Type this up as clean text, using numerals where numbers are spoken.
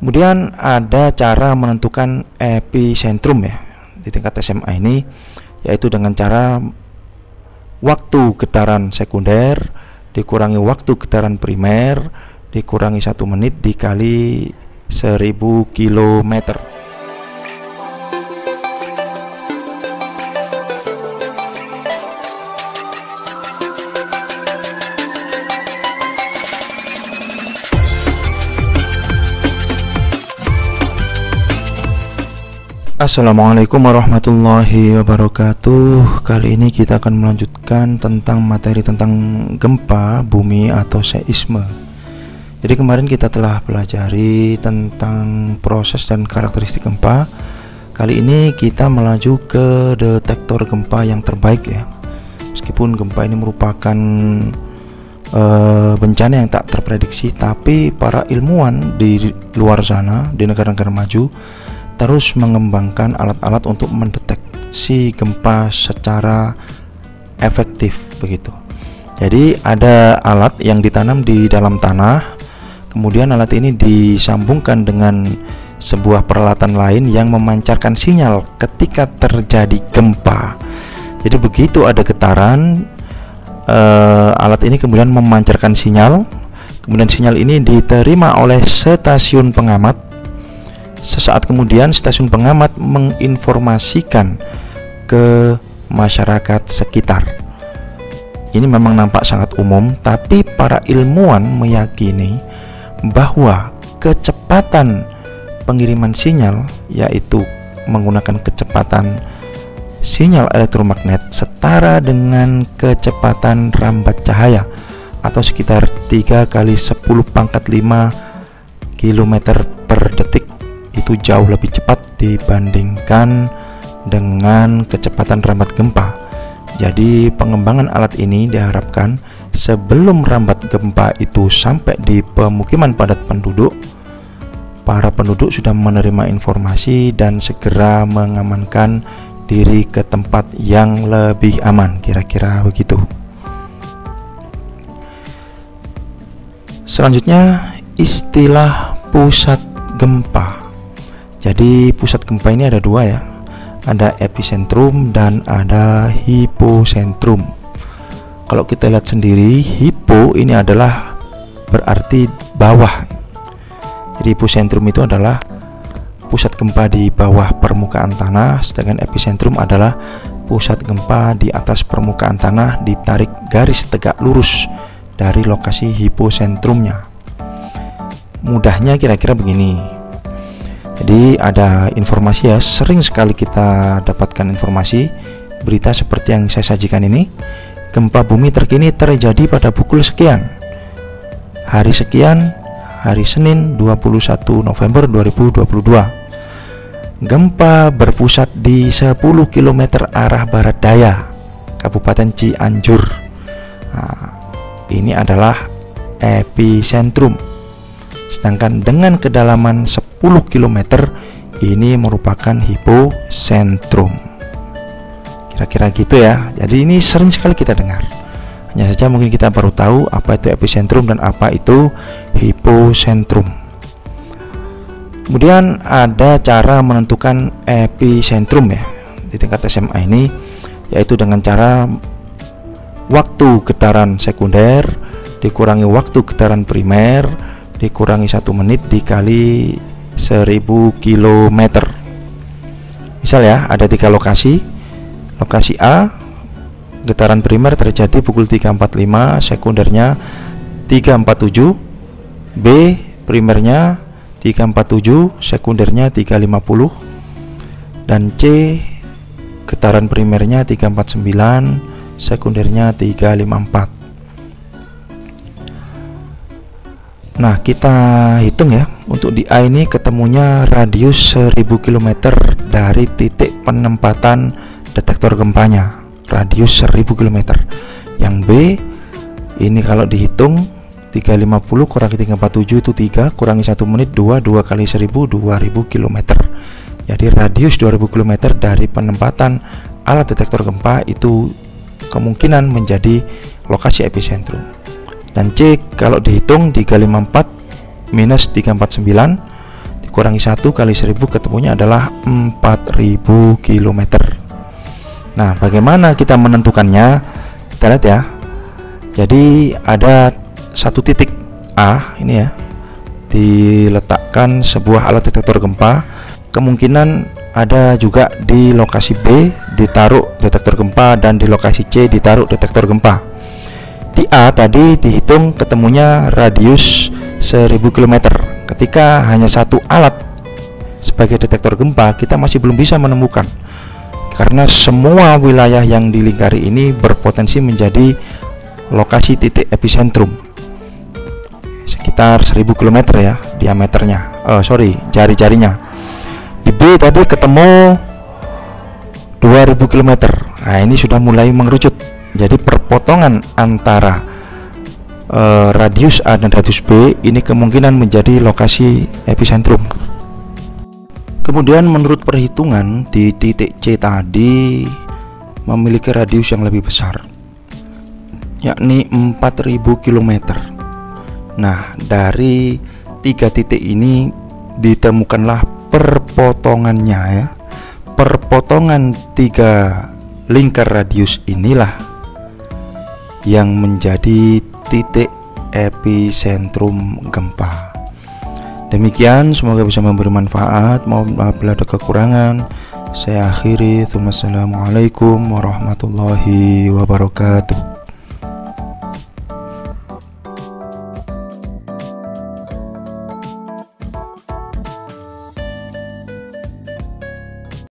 Kemudian ada cara menentukan epicentrum ya di tingkat SMA ini, yaitu dengan cara waktu getaran sekunder dikurangi waktu getaran primer dikurangi 1 menit dikali 1000 km. Assalamualaikum warahmatullahi wabarakatuh. Kali ini kita akan melanjutkan tentang materi tentang gempa bumi atau seisme. Jadi kemarin kita telah pelajari tentang proses dan karakteristik gempa. Kali ini kita melaju ke detektor gempa yang terbaik ya. Meskipun gempa ini merupakan bencana yang tak terprediksi, tapi para ilmuwan di luar sana, di negara-negara maju, terus mengembangkan alat-alat untuk mendeteksi gempa secara efektif begitu. Jadi ada alat yang ditanam di dalam tanah, kemudian alat ini disambungkan dengan sebuah peralatan lain yang memancarkan sinyal ketika terjadi gempa. Jadi begitu ada getaran, alat ini kemudian memancarkan sinyal, kemudian sinyal ini diterima oleh stasiun pengamat. Sesaat kemudian stasiun pengamat menginformasikan ke masyarakat sekitar. Ini memang nampak sangat umum, tapi para ilmuwan meyakini bahwa kecepatan pengiriman sinyal, yaitu menggunakan kecepatan sinyal elektromagnet, setara dengan kecepatan rambat cahaya atau sekitar 3 kali 10 pangkat 5 km per detik. Itu jauh lebih cepat dibandingkan dengan kecepatan rambat gempa. Jadi pengembangan alat ini diharapkan sebelum rambat gempa itu sampai di pemukiman padat penduduk, para penduduk sudah menerima informasi dan segera mengamankan diri ke tempat yang lebih aman, kira-kira begitu. Selanjutnya, istilah pusat gempa. Jadi pusat gempa ini ada dua ya, ada epicentrum dan ada hipocentrum. Kalau kita lihat sendiri, hipo ini adalah berarti bawah. Jadi hipocentrum itu adalah pusat gempa di bawah permukaan tanah, sedangkan epicentrum adalah pusat gempa di atas permukaan tanah ditarik garis tegak lurus dari lokasi hipocentrumnya. Mudahnya kira-kira begini. Jadi ada informasi ya, sering sekali kita dapatkan informasi berita seperti yang saya sajikan ini. Gempa bumi terkini terjadi pada pukul sekian, hari sekian, hari Senin 21 November 2022. Gempa berpusat di 10 km arah barat daya Kabupaten Cianjur. Nah, ini adalah epicentrum. Sedangkan dengan kedalaman 10 km ini merupakan hipocentrum. Kira-kira gitu ya. Jadi ini sering sekali kita dengar. Hanya saja mungkin kita baru tahu apa itu epicentrum dan apa itu hipocentrum. Kemudian ada cara menentukan epicentrum ya di tingkat SMA ini, yaitu dengan cara waktu getaran sekunder dikurangi waktu getaran primer dikurangi 1 menit dikali 1000 km. Misal ya, ada 3 lokasi. Lokasi A, getaran primer terjadi pukul 3.45, sekundernya 3.47. B, primernya 3.47, sekundernya 3.50. Dan C, getaran primernya 3.49, sekundernya 3.54. Nah, kita hitung ya. Untuk di A ini ketemunya radius 1000 km dari titik penempatan detektor gempanya. Radius 1000 km. Yang B ini kalau dihitung 350 kurangi 347 itu 3, kurangi 1 menit 2 kali 1000 2000 km. Jadi radius 2000 km dari penempatan alat detektor gempa itu kemungkinan menjadi lokasi epicentrum. Dan C kalau dihitung 354 minus 349 kurangi 1 kali 1000 ketemunya adalah 4000 km. Nah, bagaimana kita menentukannya? Kita lihat ya. Jadi ada satu titik A ini ya, diletakkan sebuah alat detektor gempa. Kemungkinan ada juga di lokasi B ditaruh detektor gempa, dan di lokasi C ditaruh detektor gempa. Di A tadi dihitung ketemunya radius 1000 km. Ketika hanya satu alat sebagai detektor gempa, kita masih belum bisa menemukan, karena semua wilayah yang dilingkari ini berpotensi menjadi lokasi titik epicentrum, sekitar 1000 km ya diameternya, jari-jarinya. Di B tadi ketemu 2000 km. Nah, ini sudah mulai mengerucut. Jadi perpotongan antara radius A dan radius B ini kemungkinan menjadi lokasi epicentrum. Kemudian menurut perhitungan di titik C tadi memiliki radius yang lebih besar, yakni 4000 km. Nah, dari 3 titik ini ditemukanlah perpotongannya ya. Perpotongan 3 lingkar radius inilah yang menjadi titik epicentrum gempa. Demikian, semoga bisa memberi manfaat. Mohon maaf bila ada kekurangan. Saya akhiri. Wassalamualaikum warahmatullahi wabarakatuh.